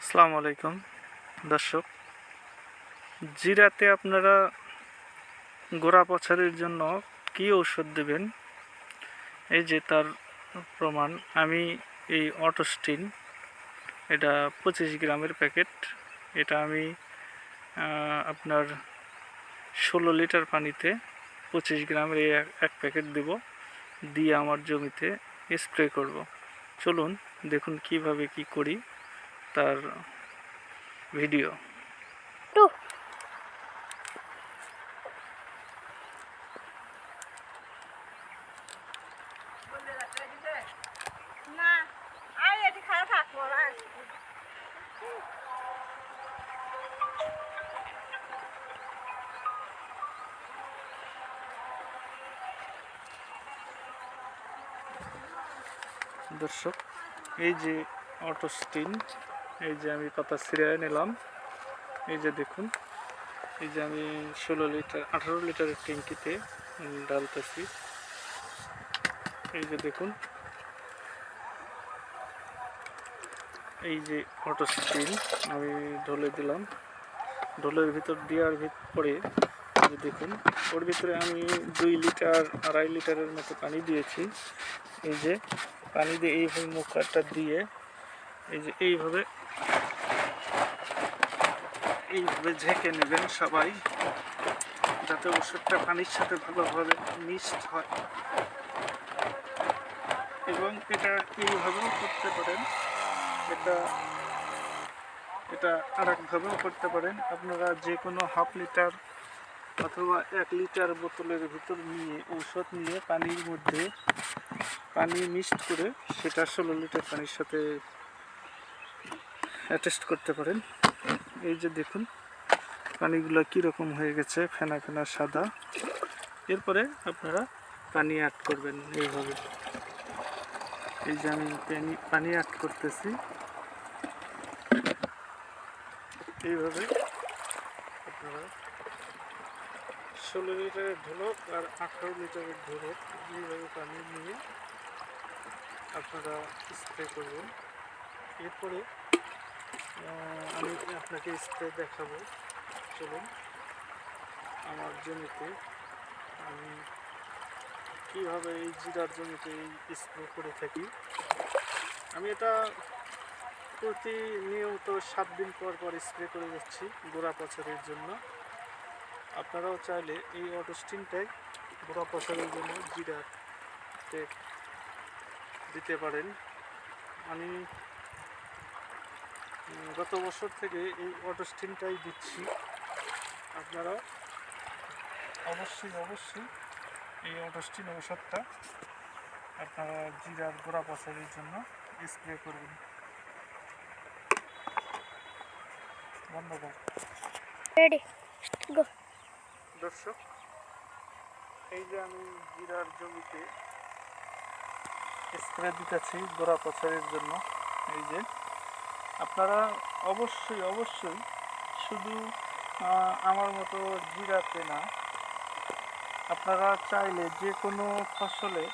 আসসালামু আলাইকুম দর্শক। জিরাতে আপনারা গোড়া পচারের জন্য কি ঔষধ দেবেন, এই যে তার প্রমাণ। আমি এই অটোস্টিন, এটা 25 গ্রামের প্যাকেট, এটা আমি আপনার 16 লিটার পানিতে 25 গ্রামের এই এক প্যাকেট দেব, দিয়ে আমার জমিতে স্প্রে করব। চলুন দেখুন কিভাবে কি করি তার ভিডিও। দর্শক, এই যে অটোস্টিন, এই যে আমি পাতা ছিঁড়ে নিলাম, এই যে দেখুন, এই যে আমি 18 লিটারের ট্যাঙ্কিতে ঢালতেছি। এই যে দেখুন, এই যে অটোস্টিন আমি ঢলে দিলাম। ঢোলের ভিতর দেওয়ার পরে দেখুন, ওর ভিতরে আমি 2 লিটার 2.5 লিটারের মতো পানি দিয়েছি। এই যে পানি দিয়ে এইভাবে মুখটা দিয়ে এই যে এইভাবে ঝেঁকে নেবেন সবাই, যাতে ওষুধটা পানির সাথে ভালোভাবে মিক্সড হয়। এবং এটা এইভাবেও করতে পারেন, এটা আর একভাবেও করতে পারেন। আপনারা যে কোনো হাফ লিটার অথবা 1 লিটার বোতলের ভিতর নিয়ে ঔষধ নিয়ে পানির মধ্যে পানি মিক্সড করে সেটা 16 লিটার পানির সাথে অ্যাটেস্ট করতে পারেন। এই যে দেখুন, পানিগুলো কীরকম হয়ে গেছে, ফেনা ফেনা সাদা। এরপরে আপনারা পানি অ্যাড করবেন এইভাবে। এই যে আমি পানি অ্যাড করতেছি এইভাবে। আপনারা 16 লিটারের ঢোলক আর 18 লিটারের ঢোলক এইভাবে পানি নিয়ে আপনারা স্প্রে করবেন। এরপরে আমি আপনাকে স্প্রে দেখাবো। চলুন, আমার জমিতে আমি কীভাবে এই জিরার জমিতে এই স্প্রে করে থাকি। আমি এটা প্রতিনিয়ত 7 দিন পর পর স্প্রে করে যাচ্ছি গোড়া পচারের জন্য। আপনারাও চাইলে এই অটোস্টিনটাই গোড়া পচারের জন্য জিরাতে দিতে পারেন। আমি গত বছর থেকে এই অটোস্টিনটাই দিচ্ছি। আপনারা অবশ্যই এই অটোস্টিন ঔষধটা আপনারা জিরার গোড়া পচারের জন্য স্প্রে করবেন। ধন্যবাদ দর্শক। এই যে আমি জিরার জমিতে স্প্রে দিতেছি গোড়া পচারের জন্য। এই যে আপনারা অবশ্যই শুধু আমার মতো জিরাতে না, আপনারা চাইলে যে কোনো ফসলে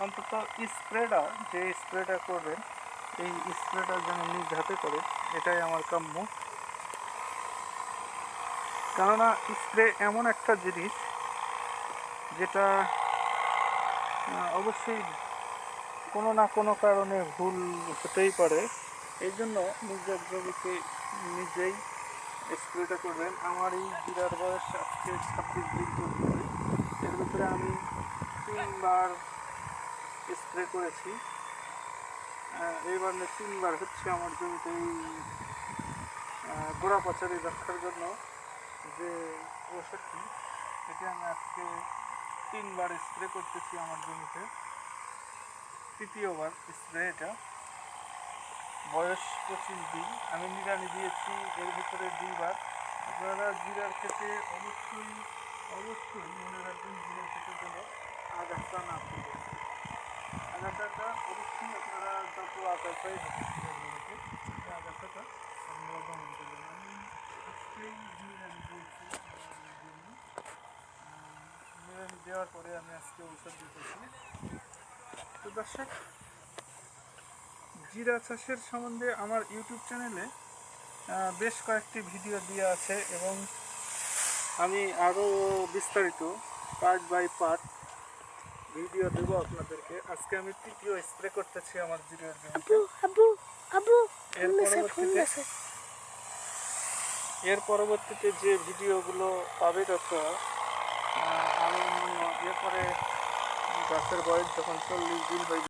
অন্তত যে স্প্রেটা করবেন, এই স্প্রেটা যেন নিজ হাতে করেন, এটাই আমার কাম্য। কেননা স্প্রে এমন একটা জিনিস যেটা অবশ্যই কোনো না কোনো কারণে ভুল হতেই পারে। এই জন্য নিজের জমিতে নিজেই স্প্রেটা করবেন। আমার এই জিরার বয়স আজকে 26 দিন চলছে। এর ভিতরে আমি 3 বার স্প্রে করেছি। এইবার 3 বার হচ্ছে আমার জমিতে এই গোড়া পচারি রক্ষার জন্য যে ওষুধটি, এটি আমি আজকে 3 বার স্প্রে করতেছি আমার জমিতে। তৃতীয়বার স্প্রে, এটা বয়স 25 দিন। আমি নিড়ানি দিয়েছি এর ভিতরে 2 বার। আপনারা জিরার ক্ষেত্রে অবশ্যই মনে রাখবেন, জিরার ক্ষেত্রে যেন আগাছা না থাকে। আগাছাটা অবশ্যই আপনারা যত আগাছাই আগাছাটা আপনারা দমন করবেন। আমি আজকেই নিড়ানি দিয়েছি জন্য, নিড়ানি দেওয়ার পরে আমি আজকে ঔষধ দিতেছি। তো দর্শক, জিরা চাষের সম্বন্ধে আমার ইউটিউব চ্যানেলে বেশ কয়েকটি ভিডিও দেওয়া আছে এবং আমি আরও বিস্তারিত পার্ট বাই পার্ট ভিডিও দেবো আপনাদেরকে। আজকে আমি তৃতীয় স্প্রে করতেছি আমার জিরার জমিতে। এর পরবর্তীতে যে ভিডিওগুলো পাবে আপনারা, আমি এরপরে গাছের বয়স যখন 40 দিন হয়ে